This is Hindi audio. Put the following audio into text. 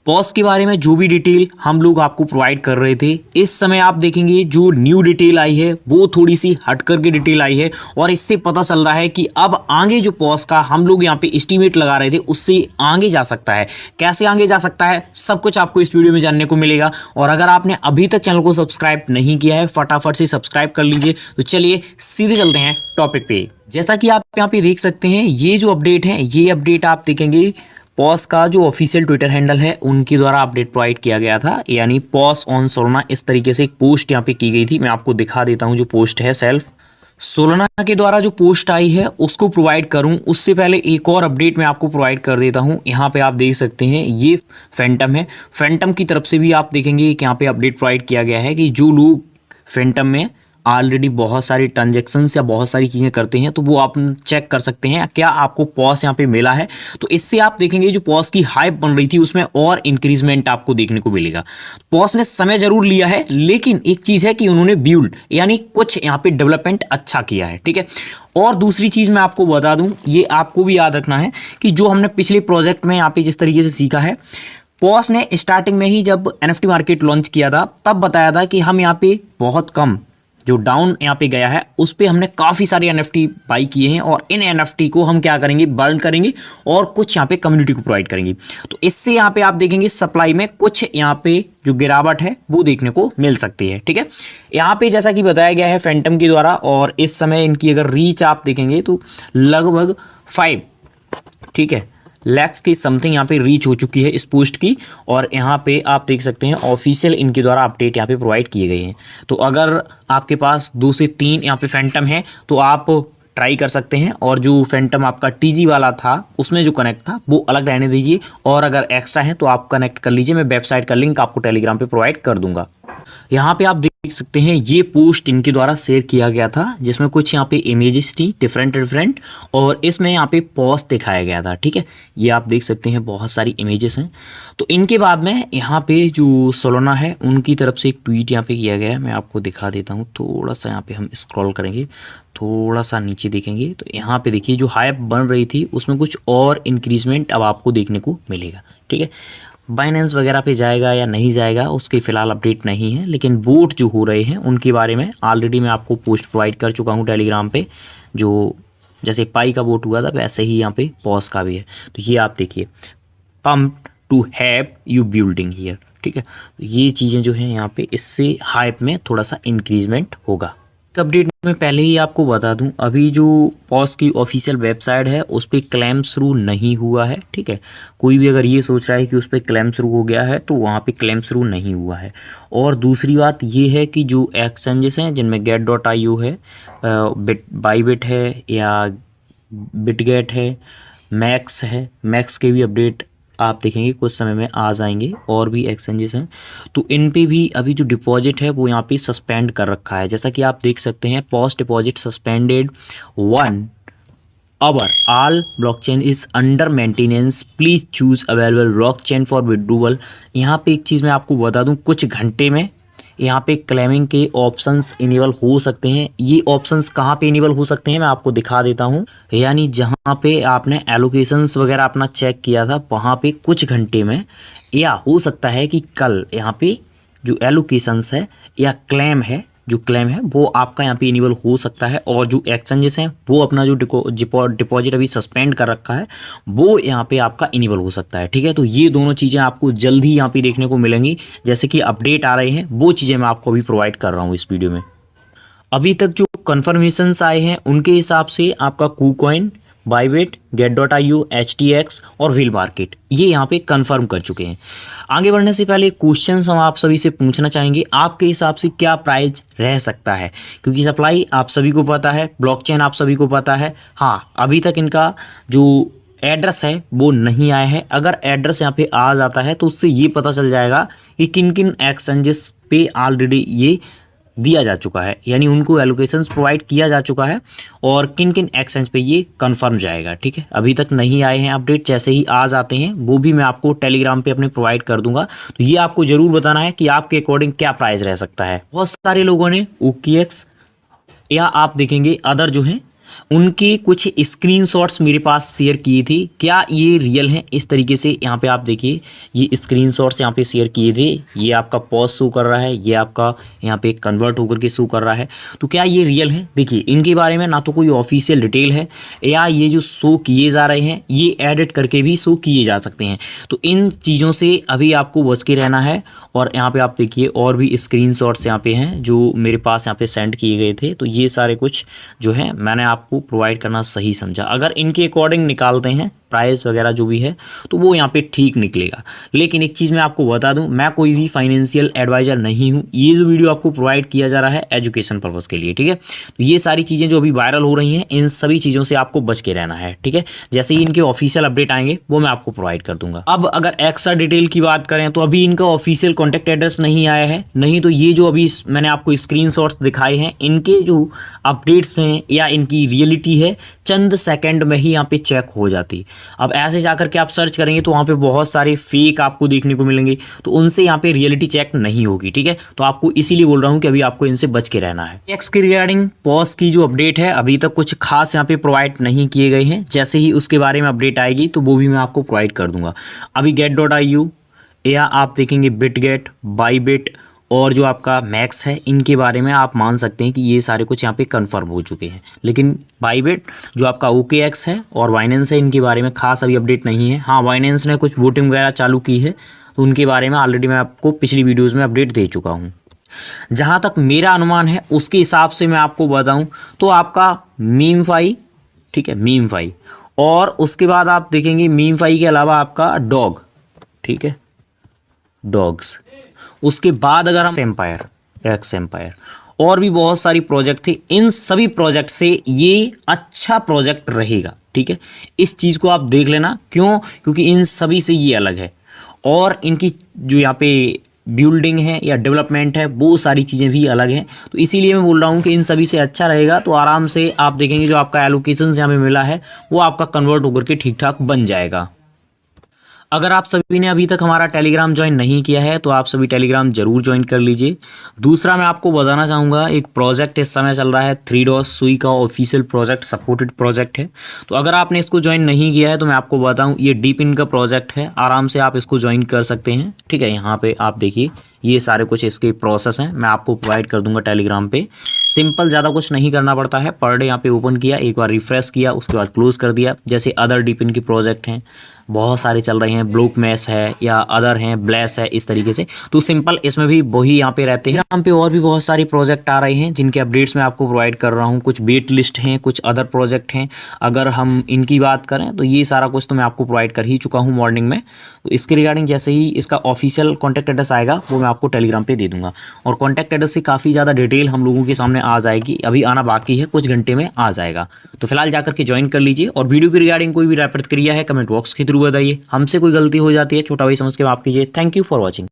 पॉज के बारे में जो भी डिटेल हम लोग आपको प्रोवाइड कर रहे थे, इस समय आप देखेंगे जो न्यू डिटेल आई है वो थोड़ी सी हट करके डिटेल आई है और इससे पता चल रहा है कि अब आगे जो पॉज का हम लोग यहाँ पे एस्टीमेट लगा रहे थे उससे आगे जा सकता है। कैसे आगे जा सकता है सब कुछ आपको इस वीडियो में जानने को मिलेगा। और अगर आपने अभी तक चैनल को सब्सक्राइब नहीं किया है फटाफट से सब्सक्राइब कर लीजिए। तो चलिए सीधे चलते हैं टॉपिक पे। जैसा कि आप यहाँ पे देख सकते हैं ये जो अपडेट है, ये अपडेट आप देखेंगे पॉज का जो ऑफिशियल ट्विटर हैंडल है उनके द्वारा अपडेट प्रोवाइड किया गया था, यानी पॉज ऑन सोलाना इस तरीके से एक पोस्ट यहाँ पे की गई थी। मैं आपको दिखा देता हूँ जो पोस्ट है सेल्फ सोलाना के द्वारा जो पोस्ट आई है उसको प्रोवाइड करूं उससे पहले एक और अपडेट मैं आपको प्रोवाइड कर देता हूं। यहाँ पे आप देख सकते हैं ये फैंटम है, फैंटम की तरफ से भी आप देखेंगे कि यहाँ पे अपडेट प्रोवाइड किया गया है कि जो लोग फैंटम में ऑलरेडी बहुत सारी ट्रांजेक्शन्स या बहुत सारी चीज़ें करते हैं तो वो आप चेक कर सकते हैं क्या आपको पॉज यहाँ पे मिला है। तो इससे आप देखेंगे जो पॉज की हाइप बन रही थी उसमें और इंक्रीजमेंट आपको देखने को मिलेगा। पॉज ने समय जरूर लिया है लेकिन एक चीज़ है कि उन्होंने बिल्ड यानी कुछ यहाँ पे डेवलपमेंट अच्छा किया है, ठीक है। और दूसरी चीज़ मैं आपको बता दूँ, ये आपको भी याद रखना है कि जो हमने पिछले प्रोजेक्ट में यहाँ पे जिस तरीके से सीखा है, पॉज ने स्टार्टिंग में ही जब NFT मार्केट लॉन्च किया था तब बताया था कि हम यहाँ पे बहुत कम जो डाउन यहाँ पे गया है उस पे हमने काफ़ी सारे NFT बाई किए हैं और इन NFT को हम क्या करेंगे, बर्न करेंगे और कुछ यहाँ पे कम्युनिटी को प्रोवाइड करेंगे। तो इससे यहाँ पे आप देखेंगे सप्लाई में कुछ यहाँ पे जो गिरावट है वो देखने को मिल सकती है, ठीक है। यहाँ पे जैसा कि बताया गया है फैंटम के द्वारा और इस समय इनकी अगर रीच आप देखेंगे तो लगभग 5 ठीक है लैक्स की समथिंग यहाँ पे रीच हो चुकी है इस पोस्ट की। और यहाँ पे आप देख सकते हैं ऑफिशियल इनके द्वारा अपडेट यहाँ पे प्रोवाइड किए गए हैं। तो अगर आपके पास 2 से 3 यहाँ पे फैंटम है तो आप ट्राई कर सकते हैं और जो फैंटम आपका TG वाला था उसमें जो कनेक्ट था वो अलग रहने दीजिए और अगर एक्स्ट्रा है तो आप कनेक्ट कर लीजिए। मैं वेबसाइट का लिंक आपको टेलीग्राम पे प्रोवाइड कर दूंगा। यहाँ पे आप देख सकते हैं ये पोस्ट इनके द्वारा शेयर किया गया था जिसमें कुछ यहाँ पे इमेजेस थी डिफरेंट और इसमें यहाँ पे पॉज दिखाया गया था, ठीक है। ये आप देख सकते हैं बहुत सारी इमेजेस हैं। तो इनके बाद में यहाँ पे जो सोलाना है उनकी तरफ से एक ट्वीट यहाँ पे किया गया है, मैं आपको दिखा देता हूँ। थोड़ा सा यहाँ पे हम स्क्रॉल करेंगे, थोड़ा सा नीचे देखेंगे तो यहाँ पे देखिए जो हाइप बन रही थी उसमें कुछ और इंक्रीजमेंट अब आपको देखने को मिलेगा, ठीक है। बाइनेंस वगैरह पे जाएगा या नहीं जाएगा उसकी फ़िलहाल अपडेट नहीं है, लेकिन बोट जो हो रहे हैं उनके बारे में ऑलरेडी मैं आपको पोस्ट प्रोवाइड कर चुका हूँ टेलीग्राम पे। जो जैसे पाई का बोट हुआ था वैसे ही यहाँ पे पॉज का भी है। तो ये आप देखिए pump to have you building here, ठीक है। तो ये चीज़ें जो हैं यहाँ पे इससे हाइप में थोड़ा सा इंक्रीजमेंट होगा। अपडेट में पहले ही आपको बता दूं अभी जो पॉज की ऑफिशियल वेबसाइट है उस पर क्लेम शुरू नहीं हुआ है, ठीक है। कोई भी अगर ये सोच रहा है कि उस पर क्लेम शुरू हो गया है तो वहाँ पे क्लेम शुरू नहीं हुआ है। और दूसरी बात ये है कि जो एक्सचेंजेस हैं जिनमें get.io है, बाईबिट है या बिटगेट है, मैक्स है, मैक्स के भी अपडेट आप देखेंगे कुछ समय में आ जाएंगे। और भी एक्सचेंजेस हैं तो इन पे भी अभी जो डिपॉजिट है वो यहाँ पे सस्पेंड कर रखा है। जैसा कि आप देख सकते हैं pause deposit suspended 1 hour, all blockchain is under maintenance, please choose available blockchain for withdrawal. यहाँ पे एक चीज़ मैं आपको बता दूँ, कुछ घंटे में यहाँ पे क्लेमिंग के ऑप्शंस इनेबल हो सकते हैं। ये ऑप्शंस कहाँ पे इनेबल हो सकते हैं मैं आपको दिखा देता हूँ। यानी जहाँ पे आपने एलोकेशंस वगैरह अपना चेक किया था वहाँ पे कुछ घंटे में, या हो सकता है कि कल यहाँ पे जो एलोकेशंस है या क्लेम है, जो क्लेम है वो आपका यहाँ पे इनेबल हो सकता है। और जो एक्सचेंजेस हैं वो अपना जो डिपॉजिट अभी सस्पेंड कर रखा है वो यहाँ पे आपका इनेबल हो सकता है, ठीक है। तो ये दोनों चीज़ें आपको जल्द ही यहाँ पे देखने को मिलेंगी। जैसे कि अपडेट आ रहे हैं वो चीज़ें मैं आपको अभी प्रोवाइड कर रहा हूँ इस वीडियो में। अभी तक जो कन्फर्मेशंस आए हैं उनके हिसाब से आपका KuCoin, बाईबिट, get.io, HTX और व्हील मार्केट ये यहाँ पे कंफर्म कर चुके हैं। आगे बढ़ने से पहले क्वेश्चन हम आप सभी से पूछना चाहेंगे, आपके हिसाब से क्या प्राइस रह सकता है? क्योंकि सप्लाई आप सभी को पता है, ब्लॉकचेन आप सभी को पता है। हाँ, अभी तक इनका जो एड्रेस है वो नहीं आया है। अगर एड्रेस यहाँ पे आ जाता है तो उससे ये पता चल जाएगा कि किन किन एक्सचेंजेस पे ऑलरेडी ये दिया जा चुका है, यानी उनको एलोकेशंस प्रोवाइड किया जा चुका है और किन किन एक्सचेंज पे ये कंफर्म जाएगा, ठीक है। अभी तक नहीं आए हैं अपडेट, जैसे ही आ जाते हैं वो भी मैं आपको टेलीग्राम पे अपने प्रोवाइड कर दूंगा। तो ये आपको जरूर बताना है कि आपके अकॉर्डिंग क्या प्राइस रह सकता है। बहुत सारे लोगों ने OKX या आप देखेंगे अदर जो हैं उनकी कुछ स्क्रीनशॉट्स मेरे पास शेयर किए थे। क्या ये रियल हैं? इस तरीके से यहाँ पे आप देखिए, ये स्क्रीनशॉट्स यहाँ पे शेयर किए थे। ये आपका पॉज शो कर रहा है, ये आपका यहाँ पे कन्वर्ट होकर के शो कर रहा है। तो क्या ये रियल है? देखिए, इनके बारे में ना तो कोई ऑफिशियल डिटेल है, या ये जो शो किए जा रहे हैं ये एडिट करके भी शो किए जा सकते हैं। तो इन चीज़ों से अभी आपको बच के रहना है। और यहाँ पे आप देखिए और भी स्क्रीनशॉट्स यहाँ पे हैं जो मेरे पास यहाँ पे सेंड किए गए थे। तो ये सारे कुछ जो है मैंने आपको प्रोवाइड करना सही समझा। अगर इनके अकॉर्डिंग निकालते हैं प्राइस वगैरह जो भी है तो वो यहाँ पे ठीक निकलेगा। लेकिन एक चीज़ मैं आपको बता दूं, मैं कोई भी फाइनेंशियल एडवाइज़र नहीं हूँ। ये जो वीडियो आपको प्रोवाइड किया जा रहा है एजुकेशन पर्पज़ के लिए, ठीक है। तो ये सारी चीज़ें जो अभी वायरल हो रही हैं, इन सभी चीज़ों से आपको बच के रहना है, ठीक है। जैसे ही इनके ऑफिशियल अपडेट आएंगे वो मैं आपको प्रोवाइड कर दूंगा। अब अगर एक्स्ट्रा डिटेल की बात करें तो अभी इनका ऑफिशियल कॉन्टैक्ट एड्रेस नहीं आया है, नहीं तो ये जो अभी मैंने आपको स्क्रीनशॉट्स दिखाए हैं, इनके जो अपडेट्स हैं या इनकी रियलिटी है चंद सेकंड में ही यहाँ पे चेक हो जाती। अब ऐसे जाकर के आप सर्च करेंगे तो वहाँ पे बहुत सारे फेक आपको देखने को मिलेंगे, तो उनसे यहाँ पे रियलिटी चेक नहीं होगी, ठीक है। तो आपको इसीलिए बोल रहा हूँ कि अभी आपको इनसे बच के रहना है। एक्स के रिगार्डिंग पॉज की जो अपडेट है अभी तक कुछ खास यहाँ पे प्रोवाइड नहीं किए गए हैं। जैसे ही उसके बारे में अपडेट आएगी तो वो भी मैं आपको प्रोवाइड कर दूंगा। अभी get.io या आप देखेंगे बिटगेट, बाईबिट और जो आपका मैक्स है, इनके बारे में आप मान सकते हैं कि ये सारे कुछ यहाँ पे कंफर्म हो चुके हैं। लेकिन बाईबिट जो आपका OKX है और बाइनेंस है, इनके बारे में खास अभी अपडेट नहीं है। हाँ, बाइनेंस ने कुछ वोटिंग वगैरह चालू की है, तो उनके बारे में ऑलरेडी मैं आपको पिछली वीडियोज़ में अपडेट दे चुका हूँ। जहाँ तक मेरा अनुमान है उसके हिसाब से मैं आपको बताऊँ तो आपका मीमफाई, ठीक है, मीमफाई, और उसके बाद आप देखेंगे मीमफाई के अलावा आपका डॉग, ठीक है, डॉग्स। उसके बाद अगर हम एम्पायर, एक्स एम्पायर और भी बहुत सारी प्रोजेक्ट थे, इन सभी प्रोजेक्ट से ये अच्छा प्रोजेक्ट रहेगा, ठीक है। इस चीज़ को आप देख लेना। क्यों? क्योंकि इन सभी से ये अलग है और इनकी जो यहाँ पे बिल्डिंग है या डेवलपमेंट है वो सारी चीज़ें भी अलग हैं। तो इसीलिए मैं बोल रहा हूँ कि इन सभी से अच्छा रहेगा। तो आराम से आप देखेंगे जो आपका एलोकेशन यहाँ पे मिला है वो आपका कन्वर्ट होकर के ठीक ठाक बन जाएगा। अगर आप सभी ने अभी तक हमारा टेलीग्राम ज्वाइन नहीं किया है तो आप सभी टेलीग्राम जरूर ज्वाइन कर लीजिए। दूसरा मैं आपको बताना चाहूँगा, एक प्रोजेक्ट इस समय चल रहा है 3DOS सुई का ऑफिशियल प्रोजेक्ट, सपोर्टेड प्रोजेक्ट है। तो अगर आपने इसको ज्वाइन नहीं किया है तो मैं आपको बताऊँ, ये डीपिन का प्रोजेक्ट है, आराम से आप इसको ज्वाइन कर सकते हैं, ठीक है। यहाँ पे आप देखिए ये सारे कुछ इसके प्रोसेस हैं, मैं आपको प्रोवाइड कर दूंगा टेलीग्राम पे। सिंपल, ज़्यादा कुछ नहीं करना पड़ता है। पर डे यहाँ पे ओपन किया, एक बार रिफ्रेश किया, उसके बाद क्लोज कर दिया। जैसे अदर डीपिन के प्रोजेक्ट हैं, बहुत सारे चल रहे हैं, ब्लॉक मैश है या अदर हैं, ब्लेस है, इस तरीके से। तो सिंपल इसमें भी वही यहाँ पे रहते हैं। यहाँ पे और भी बहुत सारे प्रोजेक्ट आ रहे हैं जिनके अपडेट्स मैं आपको प्रोवाइड कर रहा हूँ। कुछ वेट लिस्ट हैं, कुछ अदर प्रोजेक्ट हैं। अगर हम इनकी बात करें तो ये सारा कुछ तो मैं आपको प्रोवाइड कर ही चुका हूँ मॉर्निंग में। तो इसके रिगार्डिंग जैसे ही इसका ऑफिशियल कॉन्टैक्ट एड्रेस आएगा वो मैं आपको टेलीग्राम पे दे दूंगा। और कॉन्टैक्ट एड्रेस से काफ़ी ज़्यादा डिटेल हम लोगों के सामने आ जाएगी, अभी आना बाकी है, कुछ घंटे में आ जाएगा। तो फिलहाल जाकर के ज्वाइन कर लीजिए। और वीडियो के रिगार्डिंग कोई भी राय प्रतिक्रिया है कमेंट बॉक्स के थ्रू बताइए। हमसे कोई गलती हो जाती है छोटा भाई समझ के माफ कीजिए। Thank you for watching.